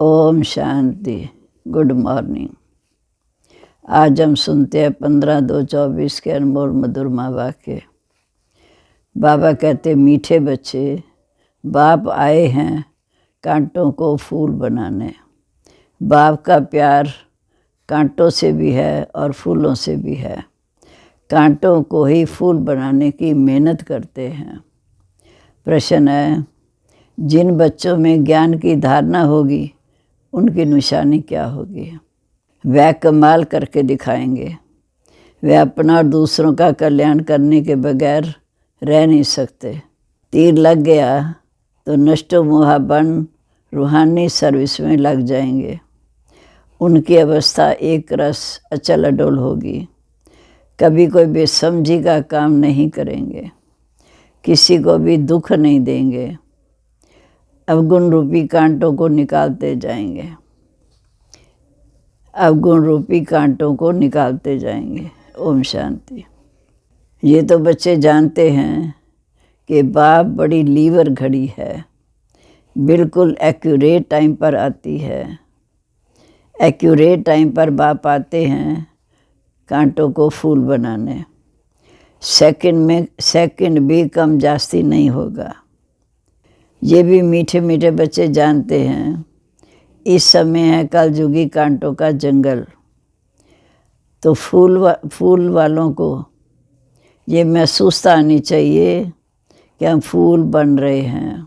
Om Shanti. Good morning. आज हम सुनते हैं 15/2/24 के अनमोल मधुरमा वाक्य। बाबा कहते, मीठे बच्चे, बाप आए हैं कांटों को फूल बनाने। बाप का प्यार कांटों से भी है और फूलों से भी है। कांटों को ही फूल बनाने की मेहनत करते हैं। प्रश्न है, जिन बच्चों में ज्ञान की धारणा होगी उनकी निशानी क्या होगी? वह कमाल करके दिखाएंगे। वे अपना और दूसरों का कल्याण करने के बगैर रह नहीं सकते। तीर लग गया तो नष्टो मोहा बन रूहानी सर्विस में लग जाएंगे। उनकी अवस्था एक रस अचल अडोल होगी। कभी कोई बेसमझी का काम नहीं करेंगे। किसी को भी दुख नहीं देंगे। अवगुण रूपी कांटों को निकालते जाएंगे। अवगुण रूपी कांटों को निकालते जाएंगे। ओम शांति। ये तो बच्चे जानते हैं कि बाप बड़ी लीवर घड़ी है, बिल्कुल एक्यूरेट टाइम पर आती है। एक्यूरेट टाइम पर बाप आते हैं कांटों को फूल बनाने। सेकंड भी कम जास्ती नहीं होगा। ये भी मीठे मीठे बच्चे जानते हैं इस समय है कलयुगी कांटों का जंगल। तो फूल वालों को ये महसूस आनी चाहिए कि हम फूल बन रहे हैं।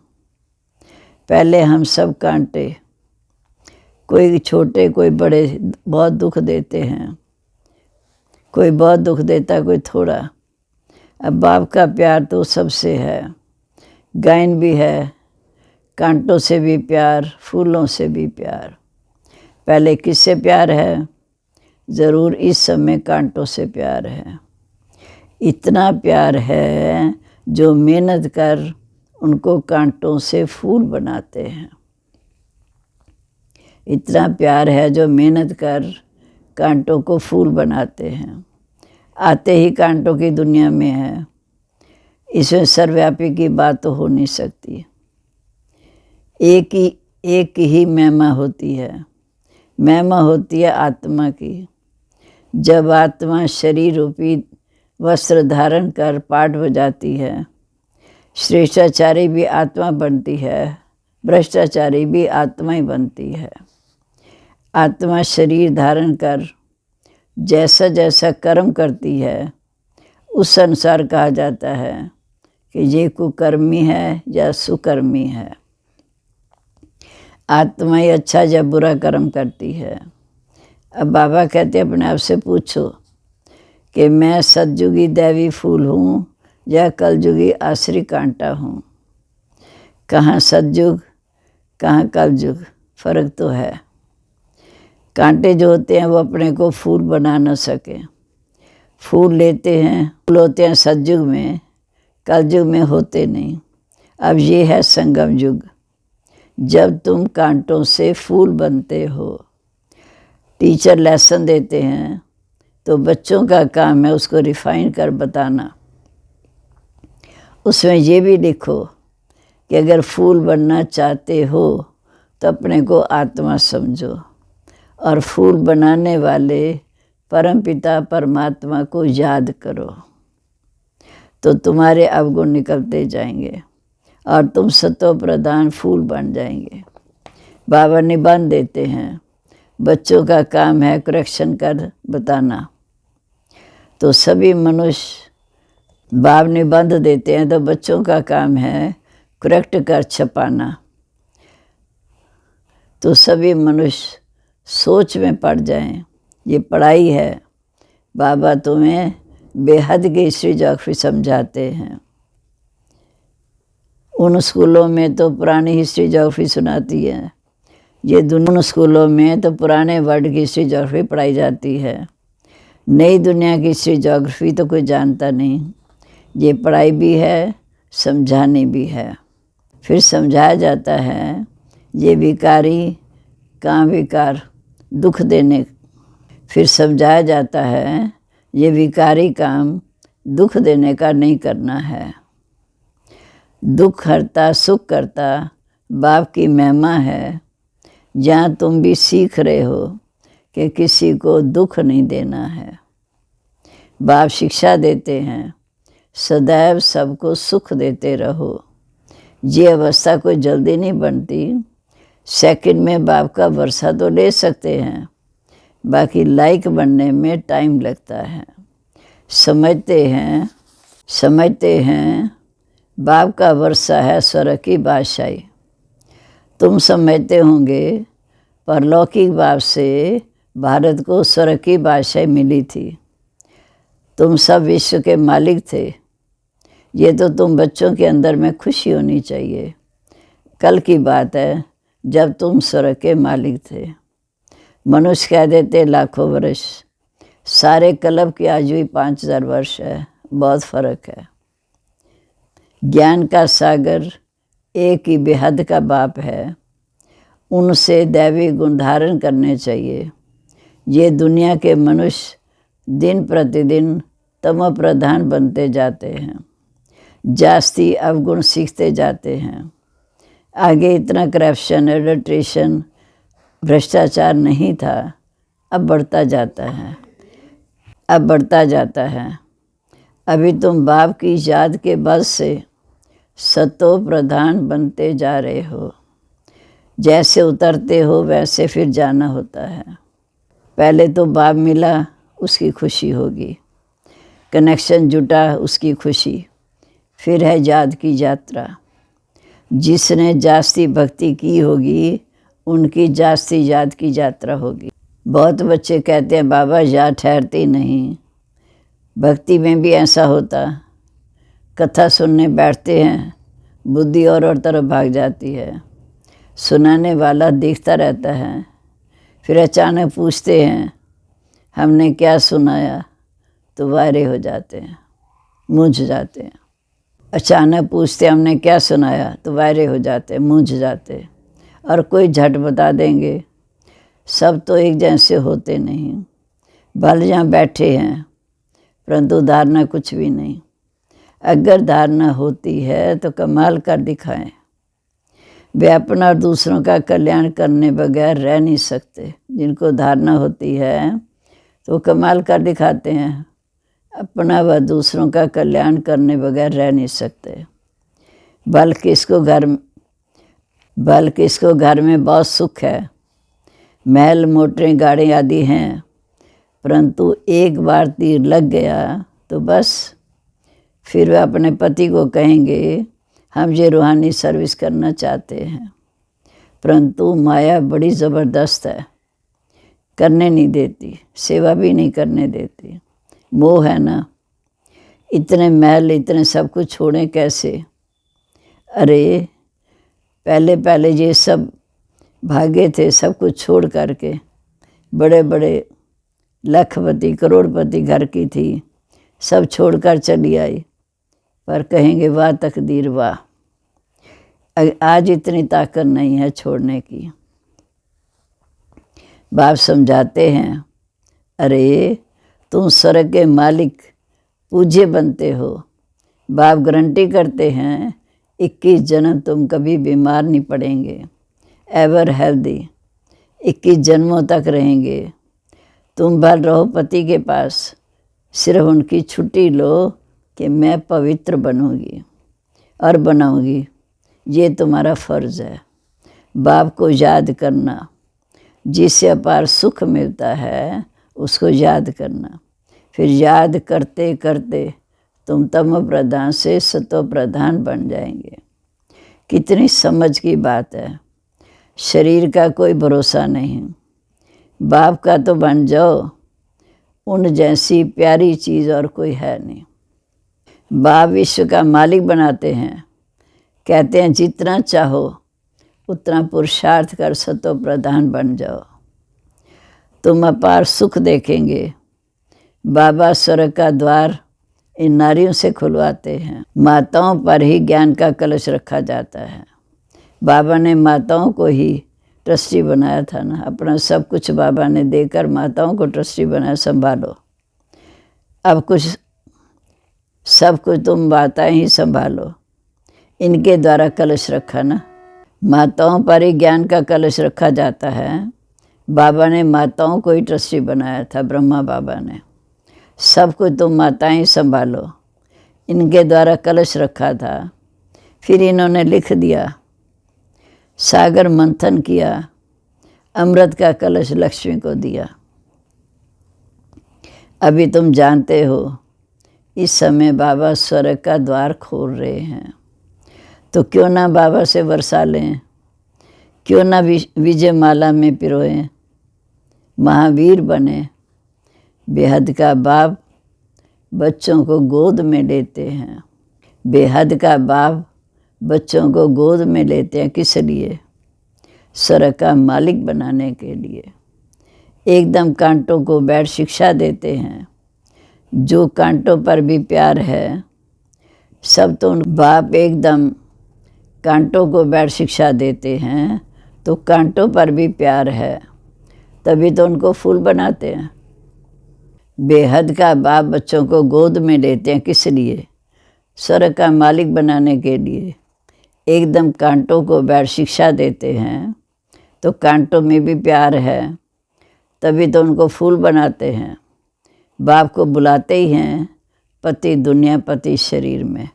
पहले हम सब कांटे, कोई छोटे कोई बड़े, बहुत दुख देते हैं। कोई बहुत दुख देता, कोई थोड़ा। अब बाप का प्यार तो सबसे है। गायन भी है, कांटों से भी प्यार, फूलों से भी प्यार। पहले किससे प्यार है? ज़रूर इस समय कांटों से प्यार है। इतना प्यार है जो मेहनत कर उनको कांटों से फूल बनाते हैं। इतना प्यार है जो मेहनत कर कांटों को फूल बनाते हैं। आते ही कांटों की दुनिया में है। इसमें सर्वव्यापी की बात तो हो नहीं सकती। एक ही महिमा होती है। महिमा होती है आत्मा की। जब आत्मा शरीर रूपी वस्त्र धारण कर पाठ बजाती है, श्रेष्ठाचारी भी आत्मा बनती है, भ्रष्टाचारी भी आत्मा ही बनती है। आत्मा शरीर धारण कर जैसा जैसा कर्म करती है उस अनुसार कहा जाता है कि ये कुकर्मी है या सुकर्मी है। आत्मा ही अच्छा या बुरा कर्म करती है। अब बाबा कहते अपने आप से पूछो कि मैं सतयुगी दैवी फूल हूँ या कलयुगी आसरी कांटा हूँ। कहाँ सतयुग, कहाँ कलयुग, फर्क तो है। कांटे जो होते हैं वो अपने को फूल बना न सके। फूल लेते हैं, फूल होते हैं सतयुग में, कलयुग में होते नहीं। अब ये है संगम युग, जब तुम कांटों से फूल बनते हो। टीचर लेसन देते हैं तो बच्चों का काम है उसको रिफाइन कर बताना। उसमें ये भी लिखो कि अगर फूल बनना चाहते हो तो अपने को आत्मा समझो और फूल बनाने वाले परमपिता परमात्मा को याद करो, तो तुम्हारे अवगुण निकलते जाएंगे और तुम सतो प्रधान फूल बन जाएंगे। बाबा निबंध देते हैं, बच्चों का काम है करेक्शन कर बताना। तो सभी मनुष्य बाप निबंध देते हैं तो बच्चों का काम है करेक्ट कर छपाना। तो सभी मनुष्य सोच में पड़ जाएं, ये पढ़ाई है। बाबा तुम्हें बेहद की हिस्ट्री ज्योग्राफी समझाते हैं। उन स्कूलों में तो पुरानी हिस्ट्री ज्योग्राफी सुनाती है। ये दोनों स्कूलों में तो पुराने वर्ल्ड की हिस्ट्री ज्योग्राफी पढ़ाई जाती है। नई दुनिया की हिस्ट्री ज्योग्राफी तो कोई जानता नहीं। ये पढ़ाई भी है, समझाने भी है। फिर समझाया जाता है ये विकारी कहाँ विकार दुख देने। फिर समझाया जाता है ये विकारी काम दुख देने का नहीं करना है। दुख हरता सुख करता बाप की महिमा है। जहाँ तुम भी सीख रहे हो कि किसी को दुख नहीं देना है। बाप शिक्षा देते हैं, सदैव सबको सुख देते रहो। ये अवस्था कोई जल्दी नहीं बनती। सेकंड में बाप का वर्षा तो ले सकते हैं, बाकी लाइक बनने में टाइम लगता है। समझते हैं बाप का वर्षा है स्वर्ग की बादशाही। तुम समझते होंगे परलौकिक बाप से भारत को स्वर्ग की बादशाही मिली थी। तुम सब विश्व के मालिक थे। ये तो तुम बच्चों के अंदर में खुशी होनी चाहिए। कल की बात है जब तुम स्वर्ग के मालिक थे। मनुष्य कह देते लाखों वर्ष, सारे क्लब की आज भी 5000 वर्ष है, बहुत फर्क है। ज्ञान का सागर एक ही बेहद का बाप है, उनसे दैवी गुण धारण करने चाहिए। ये दुनिया के मनुष्य दिन प्रतिदिन तमो प्रधान बनते जाते हैं, जास्ती अवगुण सीखते जाते हैं। आगे इतना करप्शन, एडल्ट्रेशन, भ्रष्टाचार नहीं था, अब बढ़ता जाता है। अभी तुम बाप की याद के बल से सतो प्रधान बनते जा रहे हो। जैसे उतरते हो वैसे फिर जाना होता है। पहले तो बाप मिला, उसकी खुशी होगी, कनेक्शन जुटा, उसकी खुशी। फिर है याद की यात्रा। जिसने जास्ती भक्ति की होगी उनकी जास्ती याद की यात्रा होगी। बहुत बच्चे कहते हैं बाबा याद ठहरती नहीं। भक्ति में भी ऐसा होता, कथा सुनने बैठते हैं, बुद्धि और तरफ भाग जाती है। सुनाने वाला देखता रहता है, फिर अचानक पूछते हैं हमने क्या सुनाया, तो वायरे हो जाते हैं, मूंझ जाते हैं। अचानक पूछते हमने क्या सुनाया, तो वायरे हो जाते, मूंझ जाते। और कोई झट बता देंगे। सब तो एक जैसे होते नहीं। भले यहाँ बैठे हैं परंतु धारणा कुछ भी नहीं। अगर धारणा होती है तो कमाल कर दिखाएं। वे अपना और दूसरों का कल्याण करने बगैर रह नहीं सकते। जिनको धारणा होती है तो कमाल कर दिखाते हैं, अपना व दूसरों का कल्याण करने बगैर रह नहीं सकते। बल्कि इसको घर में बहुत सुख है, महल, मोटरें, गाड़ी आदि हैं, परंतु एक बार तीर लग गया तो बस फिर वे अपने पति को कहेंगे हम ये रूहानी सर्विस करना चाहते हैं। परंतु माया बड़ी ज़बरदस्त है, करने नहीं देती, सेवा भी नहीं करने देती। मोह है ना, इतने महल, इतने सब कुछ छोड़ें कैसे। अरे पहले ये सब भागे थे, सब कुछ छोड़ करके। बड़े बड़े लखपति, करोड़पति घर की थी, सब छोड़कर चली आई। पर कहेंगे वाह तकदीर वाह, आज इतनी ताकत नहीं है छोड़ने की। बाप समझाते हैं अरे तुम स्वर्ग के मालिक पूज्य बनते हो। बाप गारंटी करते हैं 21 जन्म तुम कभी बीमार नहीं पड़ेंगे, एवर हेल्दी, 21 जन्मों तक रहेंगे। तुम भर रहो पति के पास, सिर्फ उनकी छुट्टी लो कि मैं पवित्र बनूंगी और बनाऊंगी। ये तुम्हारा फ़र्ज़ है। बाप को याद करना, जिससे अपार सुख मिलता है उसको याद करना। फिर याद करते करते तुम तमो प्रधान से सतो प्रधान बन जाएंगे। कितनी समझ की बात है। शरीर का कोई भरोसा नहीं, बाप का तो बन जाओ। उन जैसी प्यारी चीज़ और कोई है नहीं। बाप विश्व का मालिक बनाते हैं, कहते हैं जितना चाहो उतना पुरुषार्थ कर सतो प्रधान बन जाओ, तुम अपार सुख देखेंगे। बाबा स्वर्ग का द्वार इन नारियों से खुलवाते हैं। माताओं पर ही ज्ञान का कलश रखा जाता है। बाबा ने माताओं को ही ट्रस्टी बनाया था ना, अपना सब कुछ बाबा ने देकर माताओं को ट्रस्टी बनाया, संभालो। अब सब कुछ तुम माताएं ही संभालो। इनके द्वारा कलश रखा ना। माताओं पर ही ज्ञान का कलश रखा जाता है। बाबा ने माताओं को ही ट्रस्टी बनाया था, ब्रह्मा बाबा ने। सब कुछ तुम माताएं ही संभालो, इनके द्वारा कलश रखा था। फिर इन्होंने लिख दिया, सागर मंथन किया, अमृत का कलश लक्ष्मी को दिया। अभी तुम जानते हो इस समय बाबा स्वर्ग का द्वार खोल रहे हैं, तो क्यों ना बाबा से वर्षा लें, क्यों ना विजय माला में पिरोएं, महावीर बने। बेहद का बाप बच्चों को गोद में लेते हैं। बेहद का बाप बच्चों को गोद में लेते हैं किस लिए? स्वर्ग का मालिक बनाने के लिए। एकदम कांटों को बैठ शिक्षा देते हैं। जो कांटों पर भी प्यार है, सब तो बाप एकदम कांटों को बैठ शिक्षा देते हैं, तो कांटों पर भी प्यार है, तभी तो उनको फूल बनाते हैं। बेहद का बाप बच्चों को गोद में लेते हैं किस लिए? स्वर्ग का मालिक बनाने के लिए। एकदम कांटों को बैठ शिक्षा देते हैं, तो कांटों में भी प्यार है, तभी तो उनको फूल बनाते हैं। बाप को बुलाते ही हैं, पति दुनिया पति शरीर में।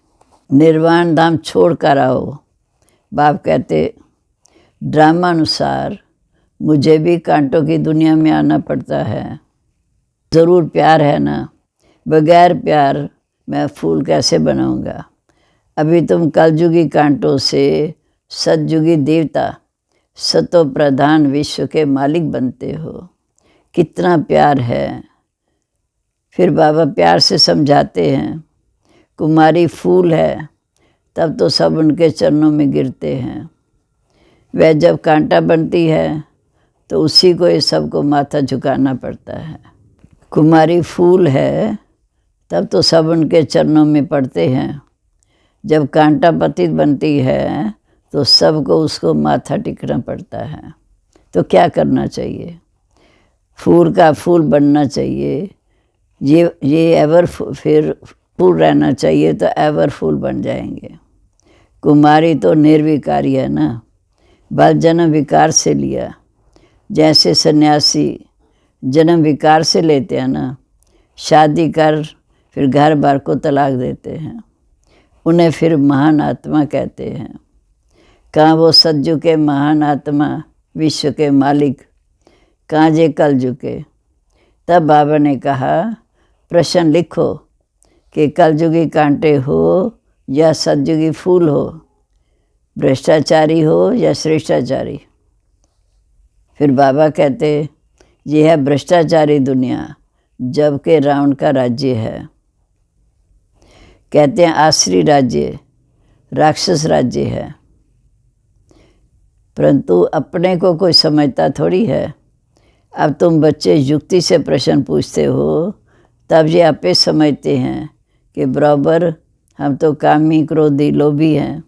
निर्वाण धाम छोड़ कर आओ। बाप कहते ड्रामा अनुसार मुझे भी कांटों की दुनिया में आना पड़ता है। ज़रूर प्यार है ना, बगैर प्यार मैं फूल कैसे बनाऊंगा? अभी तुम कलयुगी कांटों से सतयुगी देवता, सतो प्रधान विश्व के मालिक बनते हो। कितना प्यार है। फिर बाबा प्यार से समझाते हैं, कुमारी फूल है, तब तो सब उनके चरणों में गिरते हैं। वह जब कांटा बनती है तो उसी को ये सबको माथा झुकाना पड़ता है। कुमारी फूल है, तब तो सब उनके चरणों में पड़ते हैं। जब कांटा पतित बनती है तो सबको उसको माथा टिकना पड़ता है। तो क्या करना चाहिए? फूल का फूल बनना चाहिए। ये एवर फिर फूल रहना चाहिए, तो एवर फूल बन जाएंगे। कुमारी तो निर्विकारी है ना, बल जन्म विकार से लिया। जैसे सन्यासी जन्म विकार से लेते हैं ना, शादी कर फिर घर बार को तलाक देते हैं, उन्हें फिर महान आत्मा कहते हैं। कहाँ वो सतयुग के महान आत्मा, विश्व के मालिक, कहाँ जे कलयुग के? तब बाबा ने कहा प्रश्न लिखो कि कलयुगी कांटे हो या सतयुगी फूल हो, भ्रष्टाचारी हो या श्रेष्ठाचारी। फिर बाबा कहते ये है भ्रष्टाचारी दुनिया, जबकि रावण का राज्य है। कहते हैं आसुरी राज्य, राक्षस राज्य है। परंतु अपने को कोई समझता थोड़ी है। अब तुम बच्चे युक्ति से प्रश्न पूछते हो, तब ये आपे समझते हैं कि बराबर हम तो कामी क्रोधी लोभी हैं।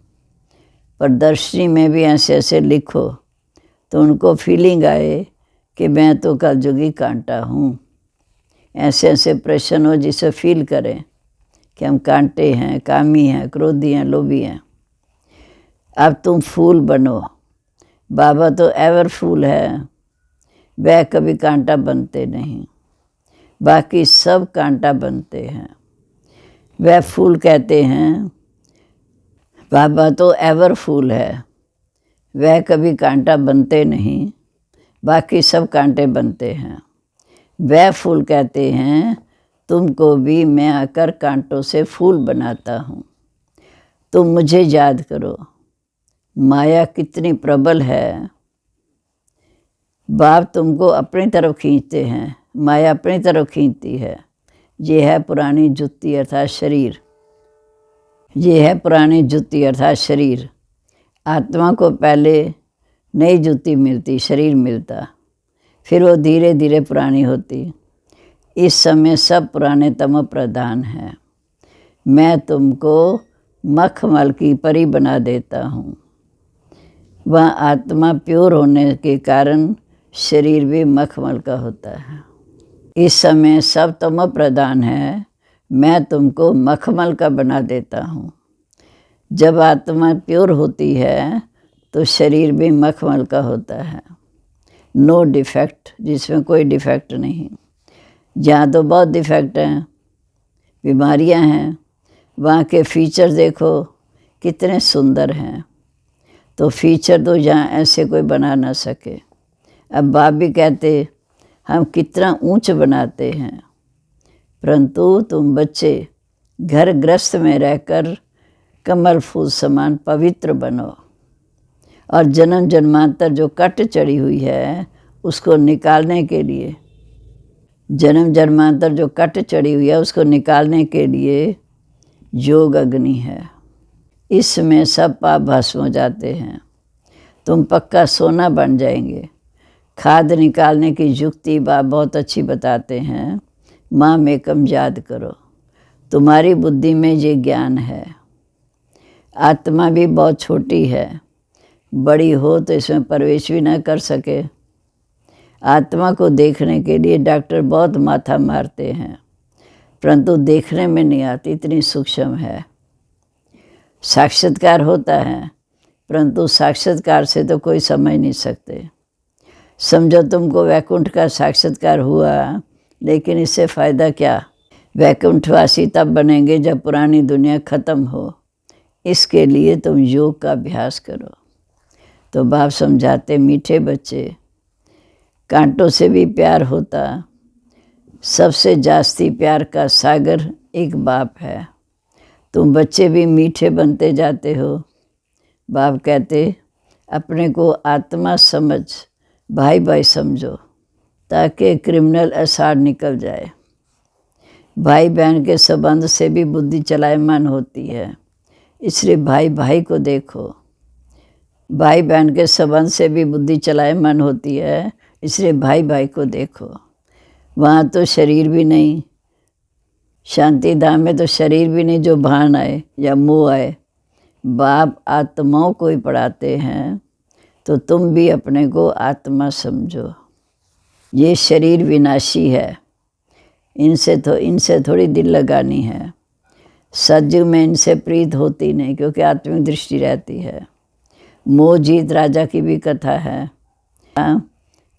पर दर्शनी में भी ऐसे ऐसे लिखो तो उनको फीलिंग आए कि मैं तो कलयुगी कांटा हूँ। ऐसे ऐसे प्रश्न हो जिसे फील करें कि हम कांटे हैं, कामी हैं, क्रोधी हैं, लोभी हैं। अब तुम फूल बनो। बाबा तो एवर फूल है, वह कभी कांटा बनते नहीं, बाकी सब कांटा बनते हैं। वह फूल कहते हैं, बाबा तो एवर फूल है, वह कभी कांटा बनते नहीं, बाकी सब कांटे बनते हैं। वह फूल कहते हैं, तुमको भी मैं आकर कांटों से फूल बनाता हूँ। तुम मुझे याद करो। माया कितनी प्रबल है। बाप तुमको अपनी तरफ खींचते हैं, माया अपनी तरफ खींचती है। ये है पुरानी जुत्ती अर्थात शरीर। ये है पुरानी जुत्ती अर्थात शरीर। आत्मा को पहले नई जुत्ती मिलती, शरीर मिलता, फिर वो धीरे धीरे पुरानी होती। इस समय सब पुराने तम प्रधान हैं। मैं तुमको मखमल की परी बना देता हूँ। वह आत्मा प्योर होने के कारण शरीर भी मखमल का होता है। इस समय सब तम प्रधान है, मैं तुमको मखमल का बना देता हूँ। जब आत्मा प्योर होती है तो शरीर भी मखमल का होता है, नो डिफेक्ट, जिसमें कोई डिफेक्ट नहीं। जहाँ तो बहुत डिफेक्ट हैं, बीमारियाँ हैं, वहाँ के फीचर देखो कितने सुंदर हैं। तो फीचर तो यहाँ ऐसे कोई बना ना सके। अब बाप भी कहते हम कितना ऊंच बनाते हैं, परंतु तुम बच्चे घर गृहस्थ में रहकर कमल फूल समान पवित्र बनो, और जन्म जन्मांतर जो कट चढ़ी हुई है उसको निकालने के लिए, जन्म जन्मांतर जो कट चढ़ी हुई है उसको निकालने के लिए योग अग्नि है। इसमें सब पाप भस्म हो जाते हैं, तुम पक्का सोना बन जाएंगे। खाद निकालने की युक्ति बाप बहुत अच्छी बताते हैं। माँ में कम याद करो, तुम्हारी बुद्धि में ये ज्ञान है। आत्मा भी बहुत छोटी है, बड़ी हो तो इसमें प्रवेश भी न कर सके। आत्मा को देखने के लिए डॉक्टर बहुत माथा मारते हैं, परंतु देखने में नहीं आती, इतनी सूक्ष्म है। साक्षात्कार होता है, परंतु साक्षात्कार से तो कोई समझ नहीं सकते। समझो तुमको वैकुंठ का साक्षात्कार हुआ, लेकिन इससे फ़ायदा क्या? वैकुंठवासी तब बनेंगे जब पुरानी दुनिया ख़त्म हो। इसके लिए तुम योग का अभ्यास करो। तो बाप समझाते, मीठे बच्चे, कांटों से भी प्यार होता, सबसे जास्ती प्यार का सागर एक बाप है। तुम बच्चे भी मीठे बनते जाते हो। बाप कहते अपने को आत्मा समझ, भाई भाई समझो, ताकि क्रिमिनल असार निकल जाए। भाई बहन के संबंध से भी बुद्धि चलायमान होती है, इसलिए भाई भाई को देखो। भाई बहन के संबंध से भी बुद्धि चलायमान होती है, इसलिए भाई भाई को देखो। वहाँ तो शरीर भी नहीं, शांति धाम में तो शरीर भी नहीं जो भान आए या मोह आए। बाप आत्माओं को ही पढ़ाते हैं, तो तुम भी अपने को आत्मा समझो। ये शरीर विनाशी है, इनसे थोड़ी दिल लगानी है। सतयुग में इनसे प्रीत होती नहीं, क्योंकि आत्मिक दृष्टि रहती है। मोह जीत राजा की भी कथा है।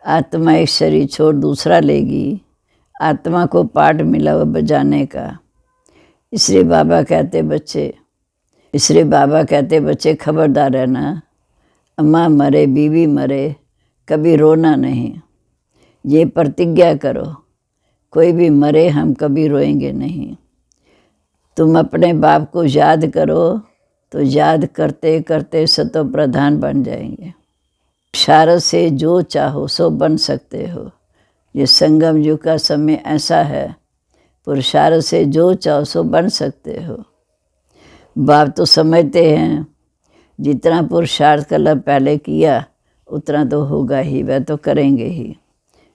आत्मा एक शरीर छोड़ दूसरा लेगी, आत्मा को पाठ मिला हुआ बजाने का। इसलिए बाबा कहते बच्चे खबरदार रहना, अम्मा मरे, बीवी मरे, कभी रोना नहीं। ये प्रतिज्ञा करो, कोई भी मरे हम कभी रोएंगे नहीं। तुम अपने बाप को याद करो, तो याद करते करते सतो प्रधान बन जाएंगे। शारद से जो चाहो सो बन सकते हो। ये संगम युग का समय ऐसा है, पुरुषार्थ से जो चाहो सो बन सकते हो। बाप तो समझते हैं जितना पुरुषार्थ कल पहले किया उतना तो होगा ही, वह तो करेंगे ही।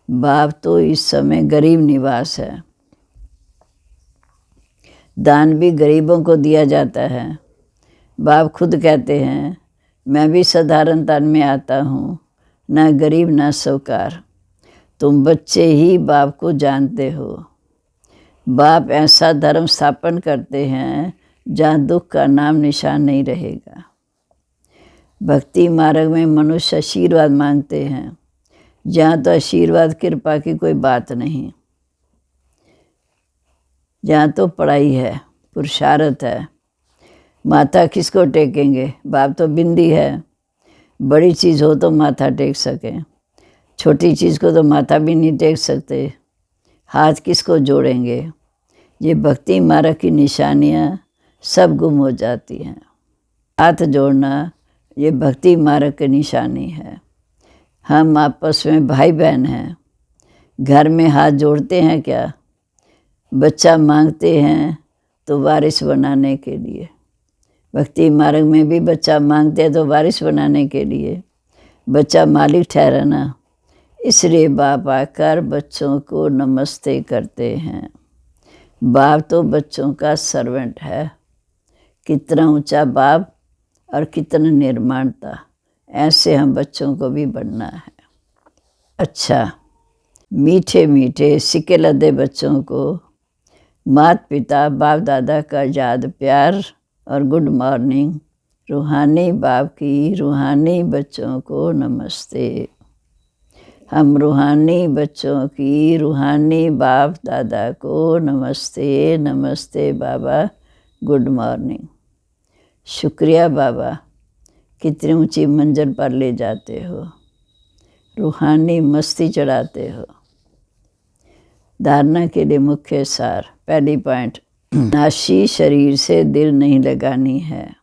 बाप तो इस समय गरीब निवास है, दान भी गरीबों को दिया जाता है। बाप खुद कहते हैं मैं भी साधारण तन में आता हूँ, ना गरीब ना साहूकार। तुम बच्चे ही बाप को जानते हो। बाप ऐसा धर्म स्थापन करते हैं जहाँ दुख का नाम निशान नहीं रहेगा। भक्ति मार्ग में मनुष्य आशीर्वाद मांगते हैं, जहाँ तो आशीर्वाद कृपा की कोई बात नहीं। जहाँ तो पढ़ाई है, पुरुषार्थ है। माथा किसको टेकेंगे? बाप तो बिंदी है, बड़ी चीज़ हो तो माथा टेक सकें, छोटी चीज़ को तो माथा भी नहीं टेक सकते। हाथ किसको जोड़ेंगे? ये भक्ति मार्ग की निशानियाँ सब गुम हो जाती हैं। हाथ जोड़ना ये भक्ति मार्ग की निशानी है। हम आपस में भाई बहन हैं, घर में हाथ जोड़ते हैं क्या? बच्चा मांगते हैं तो वारिस बनाने के लिए। भक्ति मार्ग में भी बच्चा मांगते हैं तो वारिस बनाने के लिए, बच्चा मालिक ठहराना। इसलिए बाप आकर बच्चों को नमस्ते करते हैं। बाप तो बच्चों का सर्वेंट है। कितना ऊंचा बाप और कितना निर्माणता, ऐसे हम बच्चों को भी बनना है। अच्छा, मीठे मीठे सिक्के लदे बच्चों को माता पिता बाप दादा का याद प्यार और गुड मॉर्निंग रूहानी बाप की रूहानी बच्चों को नमस्ते। हम रूहानी बच्चों की रूहानी बाप दादा को नमस्ते। नमस्ते बाबा, गुड मॉर्निंग। शुक्रिया बाबा, कितनी ऊंची मंजिल पर ले जाते हो, रूहानी मस्ती चढ़ाते हो। धारणा के लिए मुख्य सार। पहली पॉइंट, नाशी शरीर से दिल नहीं लगानी है,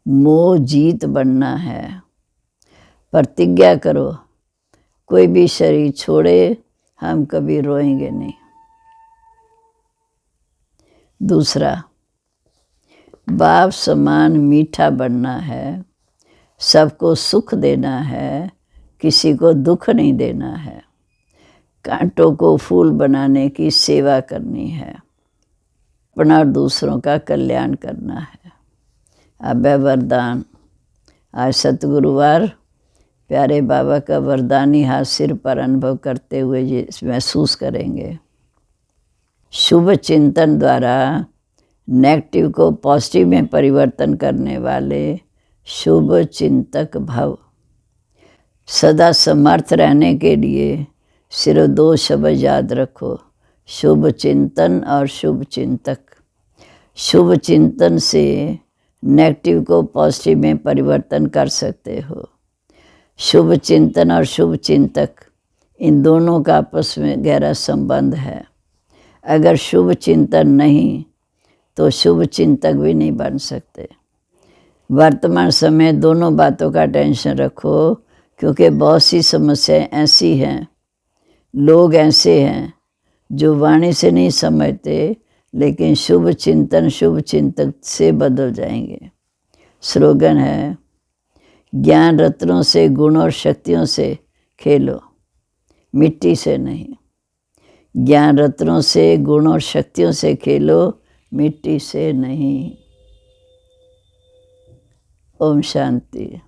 मोह जीत बनना है। प्रतिज्ञा करो, कोई भी शरीर छोड़े हम कभी रोएंगे नहीं। दूसरा, बाप समान मीठा बनना है, सबको सुख देना है, किसी को दुख नहीं देना है। कांटों को फूल बनाने की सेवा करनी है, अपना और दूसरों का कल्याण करना है। अब है वरदान। आज सतगुरुवार, प्यारे बाबा का वरदानी हाथ सिर पर अनुभव करते हुए ये महसूस करेंगे। शुभ चिंतन द्वारा नेगेटिव को पॉजिटिव में परिवर्तन करने वाले शुभ चिंतक भव। सदा समर्थ रहने के लिए सिर्फ 2 शब्द याद रखो, शुभ चिंतन और शुभ चिंतक। शुभ चिंतन से नेगेटिव को पॉजिटिव में परिवर्तन कर सकते हो। शुभ चिंतन और शुभ चिंतक, इन दोनों का आपस में गहरा संबंध है। अगर शुभ चिंतन नहीं तो शुभ चिंतक भी नहीं बन सकते। वर्तमान समय दोनों बातों का टेंशन रखो, क्योंकि बहुत सी समस्याएं ऐसी हैं, लोग ऐसे हैं जो वाणी से नहीं समझते, लेकिन शुभ चिंतन शुभ चिंतक से बदल जाएंगे। स्लोगन है, ज्ञान रत्नों से गुण और शक्तियों से खेलो, मिट्टी से नहीं। ज्ञान रत्नों से गुण और शक्तियों से खेलो, मिट्टी से नहीं। ओम शांति।